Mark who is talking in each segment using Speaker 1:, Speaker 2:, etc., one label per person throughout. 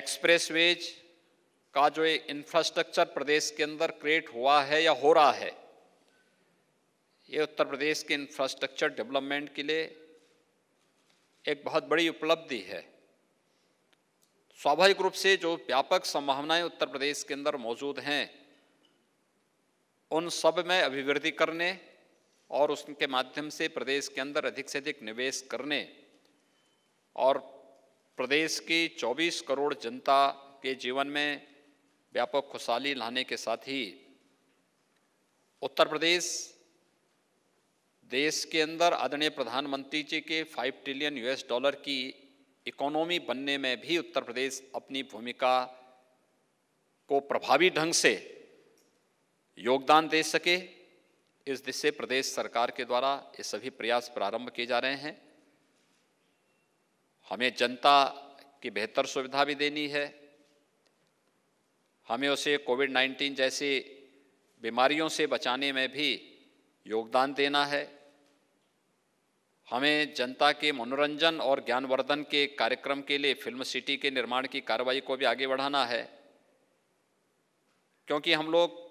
Speaker 1: Expressways का जो infrastructure प्रदेश के अंदर क्रिएट हुआ है या हो रहा है, ये उत्तर प्रदेश के इंफ्रास्ट्रक्चर डेवलपमेंट के लिए एक बहुत बड़ी उपलब्धि है। स्वाभाविक रूप से जो व्यापक संभावनाएं उत्तर प्रदेश के अंदर मौजूद हैं, उन सब में अभिवृद्धि करने और उसके माध्यम से प्रदेश के अंदर अधिक से अधिक निवेश करने और प्रदेश की 24 करोड़ जनता के जीवन में व्यापक खुशहाली लाने के साथ ही उत्तर प्रदेश देश के अंदर आदरणीय प्रधानमंत्री जी के 5 ट्रिलियन US की इकोनॉमी बनने में भी उत्तर प्रदेश अपनी भूमिका को प्रभावी ढंग से योगदान दे सके, इस दिशा से प्रदेश सरकार के द्वारा ये सभी प्रयास प्रारंभ किए जा रहे हैं। हमें जनता की बेहतर सुविधा भी देनी है, हमें उसे कोविड-19 जैसी बीमारियों से बचाने में भी योगदान देना है, हमें जनता के मनोरंजन और ज्ञानवर्धन के कार्यक्रम के लिए फिल्म सिटी के निर्माण की कार्रवाई को भी आगे बढ़ाना है। क्योंकि हम लोग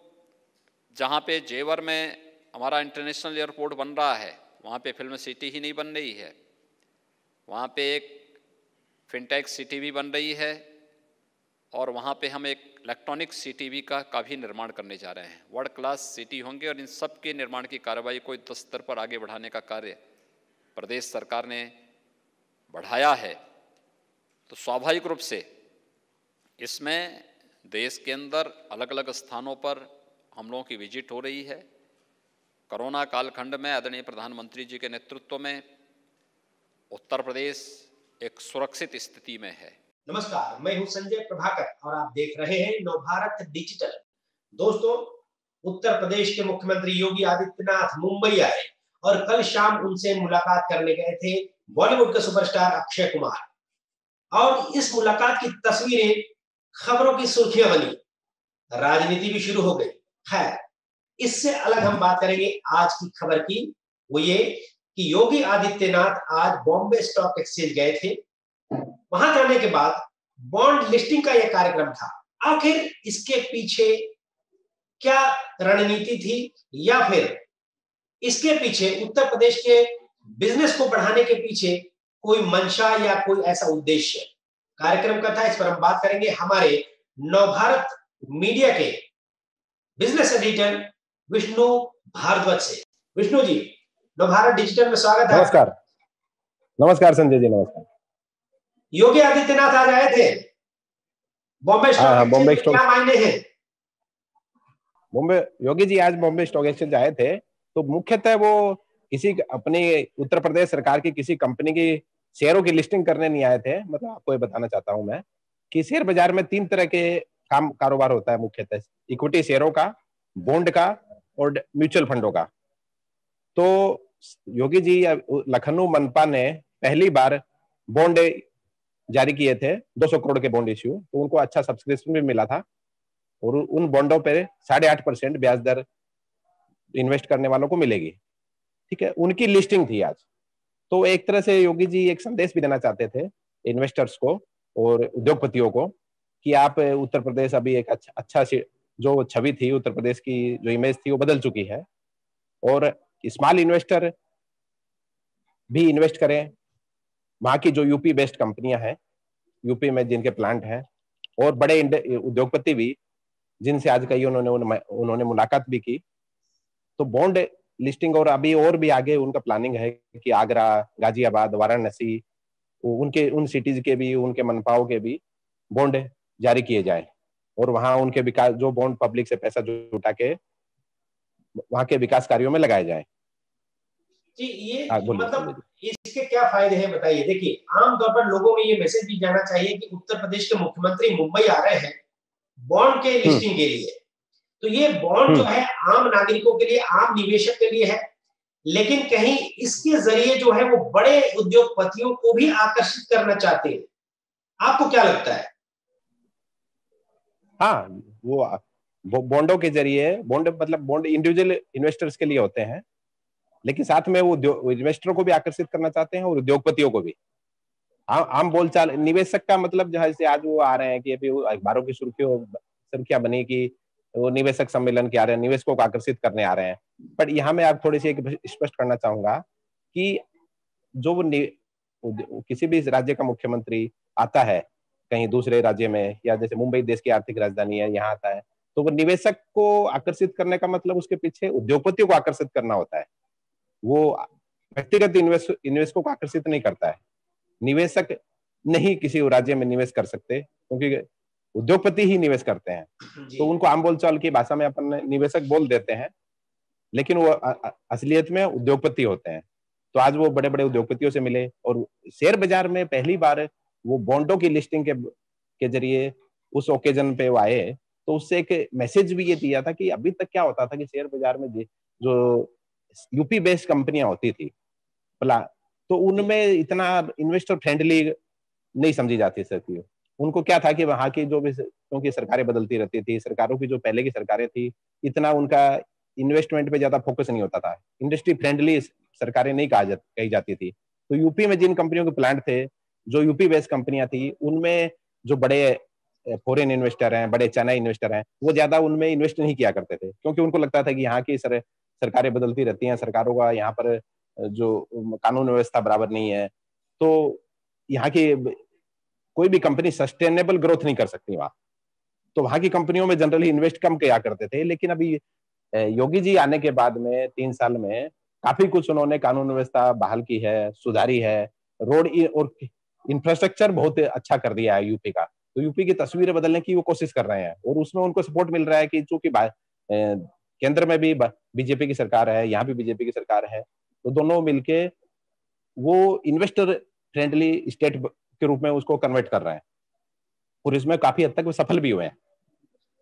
Speaker 1: जहाँ पे जेवर में हमारा इंटरनेशनल एयरपोर्ट बन रहा है, वहाँ पे फिल्म सिटी ही नहीं बन रही है, वहाँ पे एक फिनटेक सिटी भी बन रही है और वहाँ पे हम एक इलेक्ट्रॉनिक सिटी भी का भी निर्माण करने जा रहे हैं। वर्ल्ड क्लास सिटी होंगे और इन सब के निर्माण की कार्रवाई को युद्ध स्तर पर आगे बढ़ाने का कार्य प्रदेश सरकार ने बढ़ाया है। तो स्वाभाविक रूप से इसमें देश के अंदर अलग अलग स्थानों पर हम लोगों की विजिट हो रही है। कोरोना कालखंड में आदरणीय प्रधानमंत्री जी के नेतृत्व में उत्तर प्रदेश एक सुरक्षित स्थिति में है।
Speaker 2: नमस्कार, मैं हूं संजय प्रभाकर और आप देख रहे हैं नवभारत डिजिटल। दोस्तों, उत्तर प्रदेश के मुख्यमंत्री योगी आदित्यनाथ मुंबई आए और कल शाम उनसे मुलाकात करने गए थे बॉलीवुड के सुपरस्टार अक्षय कुमार। और इस मुलाकात की तस्वीरें खबरों की सुर्खियां बनी, राजनीति भी शुरू हो गई। खैर, इससे अलग हम बात करेंगे आज की खबर की। वो ये कि योगी आदित्यनाथ आज बॉम्बे स्टॉक एक्सचेंज गए थे। वहां जाने के बाद बॉन्ड लिस्टिंग का यह कार्यक्रम था। आखिर इसके पीछे क्या रणनीति थी या फिर इसके पीछे उत्तर प्रदेश के बिजनेस को बढ़ाने के पीछे कोई मंशा या कोई ऐसा उद्देश्य कार्यक्रम का था, इस पर हम बात करेंगे हमारे नवभारत मीडिया के बिजनेस एडिटर विष्णु भारद्वाज से। विष्णु जी, नवभारत डिजिटल में स्वागत है।
Speaker 3: नमस्कार। नमस्कार संजय जी, नमस्कार।
Speaker 2: योगी आदित्यनाथ आज आए थे बॉम्बे स्टॉक, क्या मायने हैं?
Speaker 3: योगी जी आज बॉम्बे स्टॉक एक्सचेंज आए थे तो मुख्यतः वो किसी अपनी उत्तर प्रदेश सरकार की किसी कंपनी की शेयरों की लिस्टिंग करने नहीं आए थे। मतलब आपको ये बताना चाहता हूं मैं कि शेयर बाजार में 3 तरह के कारोबार होता है मुख्यतः, इक्विटी शेयरों का, बॉन्ड का और म्यूचुअल फंडों का। तो योगी जी लखनऊ मनपा ने पहली बार बॉन्ड जारी किए थे, 200 करोड़ के बॉन्ड इश्यू, तो उनको अच्छा सब्सक्रिप्शन भी मिला था और उन बॉन्डों पे 8.5% ब्याज दर इन्वेस्ट करने वालों को मिलेगी। ठीक है, उनकी लिस्टिंग थी आज। तो एक तरह से योगी जी एक संदेश भी देना चाहते थे इन्वेस्टर्स को और उद्योगपतियों को कि आप उत्तर प्रदेश अभी एक अच्छा जो छवि थी उत्तर प्रदेश की, जो इमेज थी वो बदल चुकी है और स्मॉल इन्वेस्टर भी इन्वेस्ट करें। वहां की जो यूपी बेस्ड कंपनियां हैं, यूपी में जिनके प्लांट हैं, और बड़े उद्योगपति भी जिनसे आज कई उन्होंने मुलाकात भी की। तो बॉन्ड लिस्टिंग और अभी और भी आगे उनका प्लानिंग है कि आगरा, गाजियाबाद, वाराणसी, उन सिटीज के भी, उनके मनपाओं के भी बॉन्ड जारी किए जाए और वहां उनके विकास, जो बॉन्ड पब्लिक से पैसा जुटा के वहां के विकास कार्यों में लगाए जाए।
Speaker 2: जी, ये मतलब इसके क्या फायदे हैं बताइए। देखिए, आमतौर पर लोगों में ये मैसेज भी जाना चाहिए कि उत्तर प्रदेश के मुख्यमंत्री मुंबई आ रहे हैं बॉन्ड के लिस्टिंग के लिए। तो ये बॉन्ड जो है आम नागरिकों के लिए, आम निवेशक के लिए है, लेकिन कहीं इसके जरिए जो है वो बड़े उद्योगपतियों को भी आकर्षित करना चाहते हैं। आपको क्या लगता है?
Speaker 3: हाँ, वो बॉन्डों के जरिए, बॉन्ड इंडिविजुअल इन्वेस्टर्स के लिए होते हैं, लेकिन साथ में वो इन्वेस्टरों को भी आकर्षित करना चाहते हैं और उद्योगपतियों को भी। आम बोलचाल निवेशक का मतलब जैसे आज वो आ रहे हैं कि अभी अखबारों की सुर्खियां बनी कि वो निवेशक सम्मेलन के आ रहे हैं, निवेशकों को आकर्षित करने आ रहे हैं। पर यहाँ मैं आप थोड़ी सी एक स्पष्ट करना चाहूंगा कि जो किसी भी राज्य का मुख्यमंत्री आता है कहीं दूसरे राज्य में, या जैसे मुंबई देश की आर्थिक राजधानी है, यहाँ आता है, तो वो निवेशक को आकर्षित करने का मतलब उसके पीछे उद्योगपतियों को आकर्षित करना होता है। वो व्यक्तिगत निवेशकों को आकर्षित नहीं करता है। निवेशक नहीं किसी राज्य में निवेश कर सकते क्योंकि उद्योगपति ही निवेश करते हैं, तो उनको आम बोलचाल की भाषा में अपन निवेशक बोल देते हैं, लेकिन वो असलियत में उद्योगपति होते हैं। तो आज वो बड़े बड़े उद्योगपतियों से मिले और शेयर बाजार में पहली बार वो बॉन्डों की लिस्टिंग के जरिए उस ओकेजन पे वो आए। तो उससे एक मैसेज भी ये दिया था कि अभी तक क्या होता था कि शेयर बाजार में जो यूपी बेस्ड कंपनियां होती थी तो उनमें इतना इन्वेस्टर फ्रेंडली नहीं समझी जाती सकती। उनको क्या था कि वहां की जो भी, क्योंकि सरकारें बदलती रहती थी, सरकारों की जो पहले की सरकारें थी, इतना उनका इन्वेस्टमेंट पे ज्यादा फोकस नहीं होता था, इंडस्ट्री फ्रेंडली सरकारें नहीं कही जाती थी। तो यूपी में जिन कंपनियों के प्लांट थे, जो यूपी बेस्ड कंपनियां थी, उनमें जो बड़े फॉरेन इन्वेस्टर हैं, बड़े चाइना इन्वेस्टर हैं, वो ज्यादा उनमें इन्वेस्ट नहीं किया करते थे, क्योंकि उनको लगता था कि यहाँ की सरकारें बदलती रहती हैं, सरकारों का यहाँ पर जो कानून व्यवस्था बराबर नहीं है, तो यहाँ की कोई भी कंपनी सस्टेनेबल ग्रोथ नहीं कर सकती वहां। तो वहां की कंपनियों में जनरली इन्वेस्ट कम किया करते थे। लेकिन अभी योगी जी आने के बाद में 3 साल में काफी कुछ उन्होंने कानून व्यवस्था बहाल की है, सुधारी है, रोड और इंफ्रास्ट्रक्चर बहुत अच्छा कर दिया है यूपी का। तो यूपी की तस्वीर बदलने की वो कोशिश कर रहे हैं और उसमें उनको सपोर्ट मिल रहा है कि चूंकि केंद्र में भी बीजेपी की सरकार है, यहाँ भी बीजेपी की सरकार है, तो दोनों मिलके वो इन्वेस्टर फ्रेंडली स्टेट के रूप में उसको कन्वर्ट कर रहे हैं और इसमें काफी हद तक वो सफल भी हुए हैं।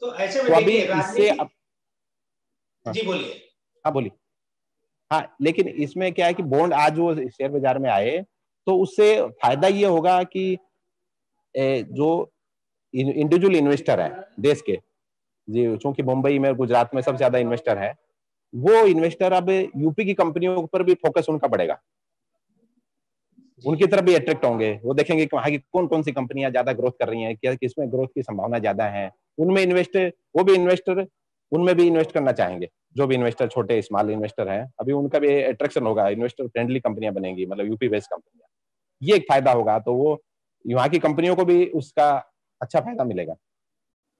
Speaker 2: तो ऐसे में
Speaker 3: तो अभी
Speaker 2: देखिए
Speaker 3: इससे
Speaker 2: जी बोलिए।
Speaker 3: हाँ बोलिए। हाँ, लेकिन इसमें क्या है कि बॉन्ड आज वो शेयर बाजार में आए तो उससे फायदा ये होगा कि जो इंडिविजुअल इन्वेस्टर है देश के, जी चूंकि मुंबई में, गुजरात में सबसे ज्यादा इन्वेस्टर है, वो इन्वेस्टर अब यूपी की कंपनियों पर भी फोकस उनका बढ़ेगा, उनकी तरफ भी अट्रैक्ट होंगे। वो देखेंगे कि वहां की कौन कौन सी कंपनियां ज्यादा ग्रोथ कर रही हैं, क्या किसमें ग्रोथ की संभावना ज्यादा है, उनमें इन्वेस्टर उनमें भी इन्वेस्ट करना चाहेंगे। जो भी इन्वेस्टर छोटे स्मॉल इन्वेस्टर हैं, अभी उनका भी अट्रैक्शन होगा, इन्वेस्टर फ्रेंडली कंपनियां बनेंगी, मतलब यूपी बेस्ड कंपनियां, ये एक फायदा होगा। तो वो वहां की कंपनियों को भी उसका अच्छा फायदा मिलेगा।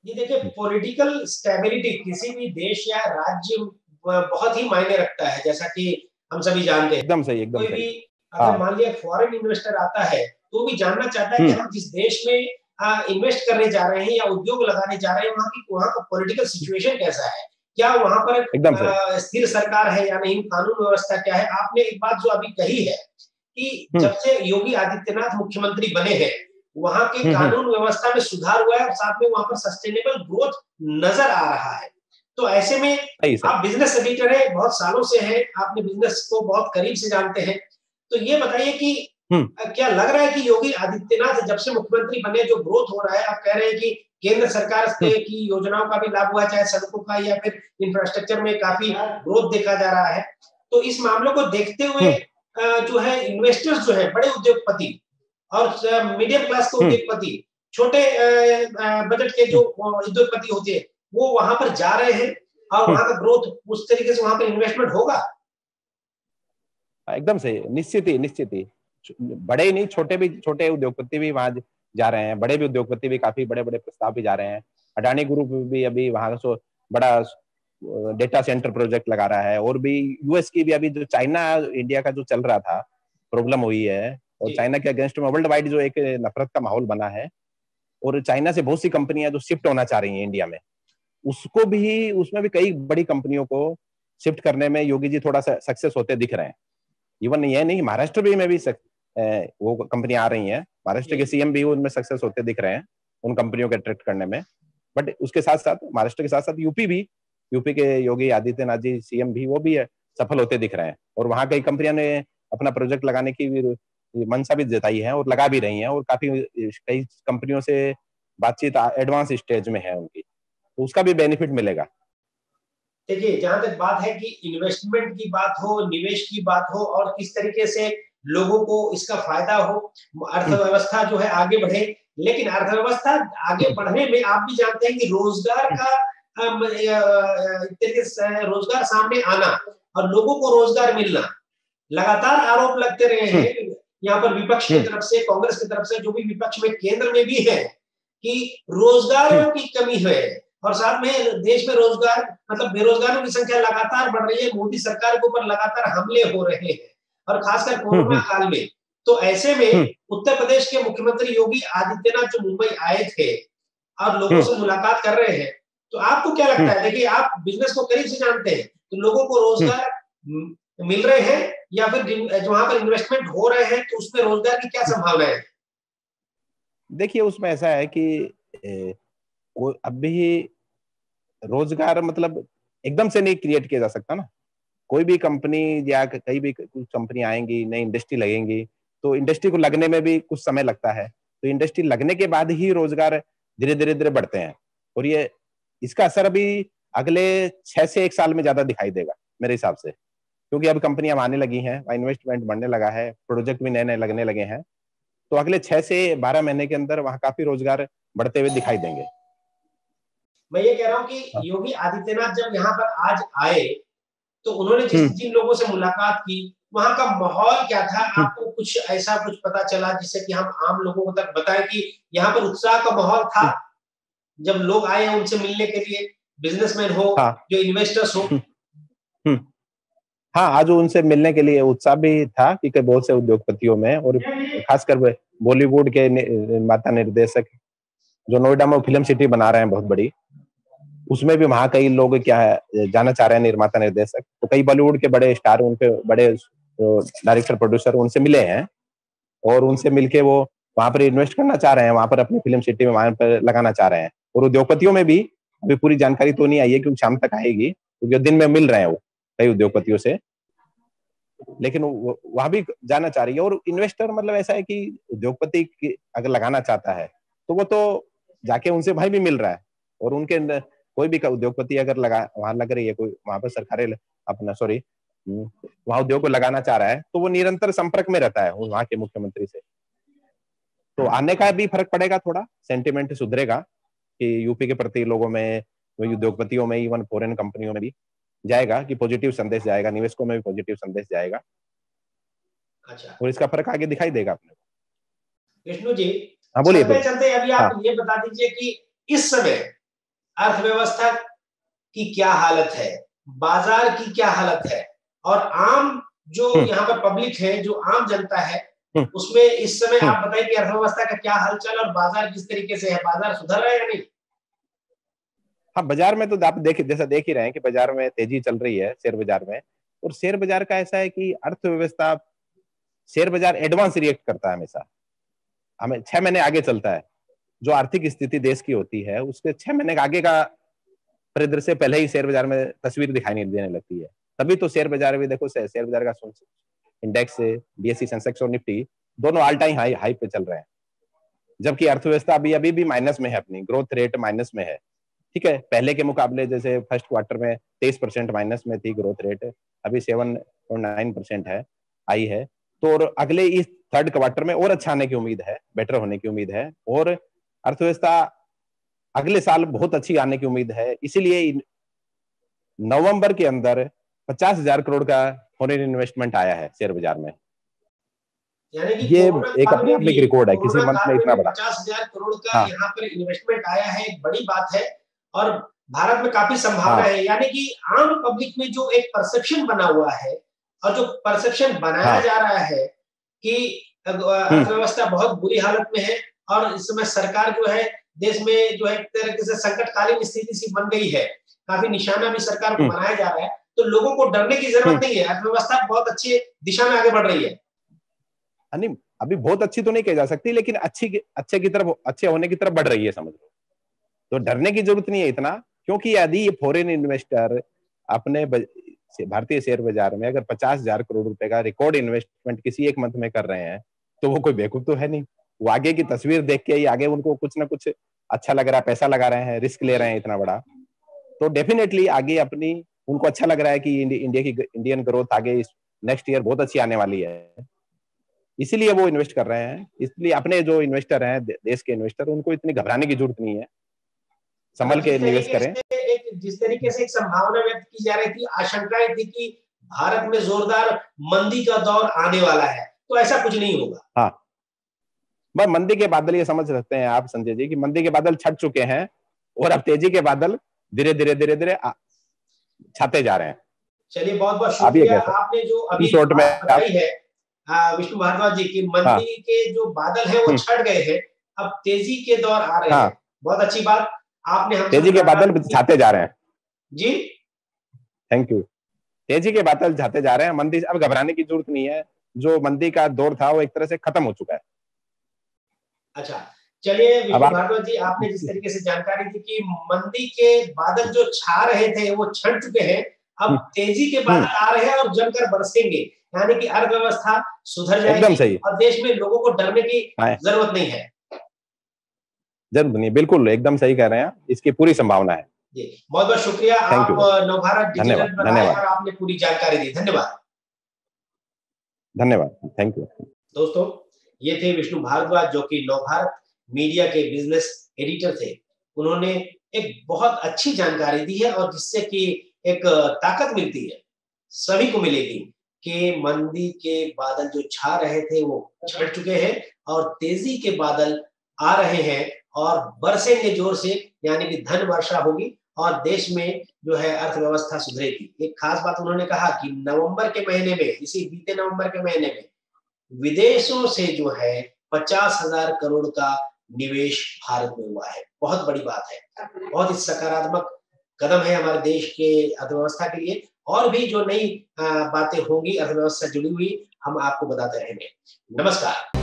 Speaker 2: ये देखिए, पॉलिटिकल स्टेबिलिटी किसी भी देश या राज्य बहुत ही मायने रखता है, जैसा कि हम सभी जानते हैं।
Speaker 3: एकदम सही, एकदम
Speaker 2: कोई
Speaker 3: सही।
Speaker 2: भी अगर मान लिया फॉरेन इन्वेस्टर आता है तो भी जानना चाहता है कि हम जिस देश में इन्वेस्ट करने जा रहे हैं या उद्योग लगाने जा रहे हैं, वहाँ का पॉलिटिकल सिचुएशन कैसा है, क्या वहां पर स्थिर सरकार है या नहीं, कानून व्यवस्था क्या है। आपने एक बात जो अभी कही है कि जब से योगी आदित्यनाथ मुख्यमंत्री बने हैं, वहां के कानून व्यवस्था में सुधार हुआ है और साथ में वहां पर सस्टेनेबल ग्रोथ नजर आ रहा है। तो ऐसे में आप बिजनेस एडिटर है, बहुत सालों से हैं, आपने बिजनेस को बहुत करीब से जानते हैं, तो ये बताइए कि क्या लग रहा है कि योगी आदित्यनाथ जब से मुख्यमंत्री बने जो ग्रोथ हो रहा है, आप कह रहे हैं कि केंद्र सरकार की योजनाओं का भी लाभ हुआ, चाहे सड़कों का या फिर इंफ्रास्ट्रक्चर में काफी ग्रोथ देखा जा रहा है, तो इस मामलों को देखते हुए जो है इन्वेस्टर्स जो है, बड़े उद्योगपति और मीडियम क्लास के उद्योगपति, छोटे बजट के जो उद्योगपति होते हैं, वो वहां पर जा रहे हैं और वहां का ग्रोथ उस तरीके से वहां पर इन्वेस्टमेंट होगा।
Speaker 3: एकदम सही, निश्चित ही बड़े ही नहीं, छोटे उद्योगपति भी वहां जा रहे हैं, बड़े भी उद्योगपति भी, काफी बड़े बड़े प्रस्ताव भी जा रहे हैं। अडानी ग्रुप भी अभी वहां से बड़ा डेटा सेंटर प्रोजेक्ट लगा रहा है, और भी यूएस की भी, अभी जो चाइना इंडिया का जो चल रहा था, प्रॉब्लम हुई है, और चाइना के अगेंस्ट में वर्ल्ड वाइड जो एक नफरत का माहौल बना है, और चाइना से बहुत सी कंपनियां जो शिफ्ट होना चाह रही हैं इंडिया में, उसमें भी कई बड़ी कंपनियों को शिफ्ट करने में योगी जी थोड़ा सा सक्सेस होते दिख रहे हैं। इवन ये नहीं, महाराष्ट्र भी में भी वो कंपनियां आ रही हैं, महाराष्ट्र के सीएम भी उनमें सक्सेस होते दिख रहे हैं उन कंपनियों को अट्रैक्ट करने में। बट उसके साथ साथ महाराष्ट्र के साथ साथ यूपी के योगी आदित्यनाथ जी सीएम भी, वो भी सफल होते दिख रहे हैं, और वहां कई कंपनियों ने अपना प्रोजेक्ट लगाने की भी मंशा भी जताई है और लगा भी रही हैं, और कई कंपनियों से बातचीत एडवांस स्टेज में है उनकी, तो उसका भी बेनिफिट मिलेगा।
Speaker 2: देखिए, जहां तक बात है कि इन्वेस्टमेंट की बात हो, निवेश की बात हो, और किस तरीके से लोगों को इसका फायदा हो, अर्थव्यवस्था जो है आगे बढ़े। लेकिन अर्थव्यवस्था आगे बढ़ने में आप भी जानते हैं कि रोजगार का तरीके से रोजगार सामने आना और लोगों को रोजगार मिलना, लगातार आरोप लगते रहे हैं यहाँ पर विपक्ष की तरफ से, कांग्रेस की तरफ से, जो भी विपक्ष में केंद्र में भी है, कि रोजगारों की कमी है और साथ में देश में रोजगार मतलब बेरोजगारों की संख्या लगातार बढ़ रही है। मोदी सरकार के ऊपर लगातार हमले हो रहे हैं और खासकर कोरोना काल में। तो ऐसे में उत्तर प्रदेश के मुख्यमंत्री योगी आदित्यनाथ जो मुंबई आए थे और लोगों से मुलाकात कर रहे हैं, तो आपको क्या लगता है? देखिए, आप बिजनेस को करीब से जानते हैं, तो लोगों को रोजगार मिल रहे हैं या फिर जहां पर इन्वेस्टमेंट हो रहे हैं तो उसमें रोजगार की क्या संभावना है?
Speaker 3: देखिए, उसमें ऐसा है कि अभी रोजगार मतलब एकदम से नहीं क्रिएट किया जा सकता ना। कोई भी कंपनी या कहीं भी कुछ कंपनी आएंगी, नई इंडस्ट्री लगेंगी, तो इंडस्ट्री को लगने में भी कुछ समय लगता है। तो इंडस्ट्री लगने के बाद ही रोजगार धीरे धीरे धीरे बढ़ते हैं और ये इसका असर अभी अगले 6 से 1 साल में ज्यादा दिखाई देगा मेरे हिसाब से, क्योंकि अब कंपनियां आने लगी हैं, इन्वेस्टमेंट बढ़ने लगा है, प्रोजेक्ट भी नए नए लगने लगे हैं। तो अगले 6 से 12 महीने के अंदर वहां काफी रोजगार बढ़ते हुए दिखाई देंगे।
Speaker 2: मैं ये कह रहा हूँ कि योगी आदित्यनाथ जब यहाँ पर आज आए तो उन्होंने जिन लोगों से मुलाकात की, वहां का माहौल क्या था? आपको कुछ ऐसा कुछ पता चला जिससे कि हम आम लोगों तक बताएं कि यहाँ पर उत्साह का माहौल था जब लोग आए उनसे मिलने के लिए, बिजनेसमैन हो, जो इन्वेस्टर्स हो?
Speaker 3: हाँ, आज उनसे मिलने के लिए उत्साह भी था क्योंकि बहुत से उद्योगपतियों में और खासकर बॉलीवुड के निर्माता निर्देशक जो नोएडा में फिल्म सिटी बना रहे हैं बहुत बड़ी, उसमें भी वहां कई लोग क्या है जाना चाह रहे हैं, निर्माता निर्देशक। तो कई बॉलीवुड के बड़े स्टार, उनके बड़े डायरेक्टर प्रोड्यूसर उनसे मिले हैं और उनसे मिलके वो वहां पर इन्वेस्ट करना चाह रहे हैं, वहां पर अपनी फिल्म सिटी में वहां पर लगाना चाह रहे हैं। और उद्योगपतियों में भी अभी पूरी जानकारी तो नहीं आई है क्योंकि शाम तक आएगी, क्योंकि दिन में मिल रहे हैं वो कई उद्योगपतियों से, लेकिन वहां भी जाना चाह रही है। और इन्वेस्टर मतलब ऐसा है कि उद्योगपति अगर लगाना चाहता है तो वो तो जाके उनसे भाई भी मिल रहा है और उनके कोई भी उद्योगपति अगर वहां लग रही है, कोई वहां पर सरकारें अपना वहां उद्योग को लगाना चाह रहा है तो वो निरंतर संपर्क में रहता है वहां के मुख्यमंत्री से। तो आने का भी फर्क पड़ेगा, थोड़ा सेंटिमेंट सुधरेगा कि यूपी के प्रति लोगों में, उद्योगपतियों में, इवन फॉरेन कंपनियों में भी जाएगा कि पॉजिटिव संदेश जाएगा, निवेशकों में भी पॉजिटिव संदेश जाएगा।
Speaker 2: अच्छा,
Speaker 3: और इसका फर्क आगे दिखाई देगा अपने को।
Speaker 2: विष्णु जी,
Speaker 3: हाँ बोलिए।
Speaker 2: चलते चलते अभी आप ये बता दीजिए कि इस समय अर्थव्यवस्था की क्या हालत है, बाजार की क्या हालत है, और आम जो यहाँ पर पब्लिक है, जो आम जनता है, उसमें इस समय आप बताइए कि अर्थव्यवस्था का क्या हालचाल और बाजार किस तरीके से है? बाजार सुधर रहा है या नहीं?
Speaker 3: हाँ, बाजार में तो आप जैसा देख ही रहे हैं कि बाजार में तेजी चल रही है शेयर बाजार में। और शेयर बाजार का ऐसा है कि अर्थव्यवस्था, शेयर बाजार एडवांस रिएक्ट करता है हमेशा, हमें 6 महीने आगे चलता है। जो आर्थिक स्थिति देश की होती है उसके 6 महीने आगे का परिदृश्य से पहले ही शेयर बाजार में तस्वीर दिखाई नहीं देने लगती है। तभी तो शेयर बाजार भी देखो, शेयर बाजार का इंडेक्स, बीएसई सेंसेक्स और निफ्टी दोनों ऑल टाइम हाई पे चल रहे हैं, जबकि अर्थव्यवस्था अभी भी माइनस में है, अपनी ग्रोथ रेट माइनस में है। ठीक है, पहले के मुकाबले जैसे फर्स्ट क्वार्टर में 23% माइनस में थी ग्रोथ रेट, अभी 7.9% है, आई है। तो और अगले इस थर्ड क्वार्टर में और अच्छा आने की उम्मीद है, बेटर होने की उम्मीद है और अर्थव्यवस्था अगले साल बहुत अच्छी आने की उम्मीद है। इसीलिए नवंबर के अंदर 50,000 करोड़ का फॉरेन इन्वेस्टमेंट आया है शेयर बाजार में।
Speaker 2: यानी कि
Speaker 3: ये एक अपने आप में एक रिकॉर्ड है, किसी मंथ में इतना बड़ा
Speaker 2: 50,000 करोड़ का यहाँ पर इन्वेस्टमेंट आया है, एक बड़ी बात है। और भारत में काफी संभावना है, यानी कि आम पब्लिक में जो एक परसेप्शन बना हुआ है और जो परसेप्शन बनाया जा रहा है कि अर्थव्यवस्था बहुत बुरी हालत में है और इस समय सरकार जो है देश में जो है एक तरीके से संकटकालीन स्थिति सी बन गई है, काफी निशाना भी सरकार को बनाया जा रहा है, तो लोगों को डरने की जरूरत नहीं है, अर्थव्यवस्था बहुत अच्छी दिशा में आगे बढ़ रही है।
Speaker 3: नहीं, अभी बहुत अच्छी तो नहीं कही जा सकती, लेकिन अच्छे की तरफ, अच्छे होने की तरफ बढ़ रही है, समझ लो। तो डरने की जरूरत नहीं है इतना, क्योंकि यदि ये फॉरेन इन्वेस्टर अपने भारतीय शेयर बाजार में अगर 50,000 करोड़ रुपए का रिकॉर्ड इन्वेस्टमेंट किसी एक मंथ में कर रहे हैं तो वो कोई बेवकूफ तो है नहीं। वो आगे की तस्वीर देख के ही आगे उनको कुछ ना कुछ अच्छा लग रहा है, पैसा लगा रहे हैं, रिस्क ले रहे हैं इतना बड़ा, तो डेफिनेटली आगे अपनी उनको अच्छा लग रहा है कि इंडियन ग्रोथ आगे नेक्स्ट ईयर बहुत अच्छी आने वाली है। इसीलिए वो इन्वेस्ट कर रहे हैं। इसलिए अपने जो इन्वेस्टर हैं, देश के इन्वेस्टर, उनको इतनी घबराने की जरूरत नहीं है, संभल के निवेश करें।
Speaker 2: जिस तरीके से एक संभावना व्यक्त की जा रही थी, आशंकाएं थी कि भारत में जोरदार मंदी का दौर आने वाला है, तो ऐसा कुछ नहीं होगा।
Speaker 3: हाँ, बस मंदी के बादल, ये समझ सकते हैं आप संजय जी कि मंदी के बादल छट चुके हैं और अब तेजी के बादल धीरे धीरे छाते जा रहे हैं।
Speaker 2: चलिए, बहुत बहुत शुक्रिया। आपने जो अभी
Speaker 3: शॉर्ट में
Speaker 2: बताई है विष्णु भारद्वाज जी की, मंदी के जो बादल है वो छट गए हैं, अब तेजी के दौर आ रहे हैं। बहुत अच्छी बात आपने हमसे,
Speaker 3: तेजी के बादल छाते जा रहे हैं
Speaker 2: जी।
Speaker 3: Thank you. तेजी के बादल छाते जा रहे हैं, मंदी अब घबराने की जरूरत नहीं है। जो मंदी का दौर था वो एक तरह से खत्म हो चुका है।
Speaker 2: अच्छा, चलिए विष्णु भारद्वाज जी, आपने जिस तरीके से जानकारी दी कि मंदी के बादल जो छा रहे थे वो छट चुके हैं, अब तेजी के बादल आ रहे हैं और जमकर बरसेंगे, यानी कि अर्थव्यवस्था सुधर जाएगी।
Speaker 3: एकदम सही।
Speaker 2: और देश में लोगों को डरने की जरूरत नहीं है।
Speaker 3: जरूरत नहीं, बिल्कुल एकदम सही कह रहे हैं, इसकी पूरी संभावना है
Speaker 2: जी। बहुत बहुत शुक्रिया, आप नवभारत डिजिटल बनाए और आपने पूरी जानकारी दी। धन्यवाद।
Speaker 3: धन्यवाद, थैंक यू।
Speaker 2: दोस्तों, ये थे विष्णु भारद्वाज, जो कि नवभारत मीडिया के बिजनेस एडिटर थे। उन्होंने एक बहुत अच्छी जानकारी दी है और जिससे कि एक ताकत मिलती है, सभी को मिलेगी कि मंदी के बादल जो छा रहे थे वो छट चुके हैं और तेजी के बादल आ रहे हैं और बरसेंगे जोर से, यानी कि धन वर्षा होगी और देश में जो है अर्थव्यवस्था सुधरेगी। एक खास बात उन्होंने कहा कि नवंबर के महीने में, इसी बीते नवंबर के महीने में विदेशों से जो है 50,000 करोड़ का निवेश भारत में हुआ है। बहुत बड़ी बात है, बहुत ही सकारात्मक कदम है हमारे देश के अर्थव्यवस्था के लिए। और भी जो नई बातें होंगी अर्थव्यवस्था जुड़ी हुई, हम आपको बताते रहेंगे। नमस्कार।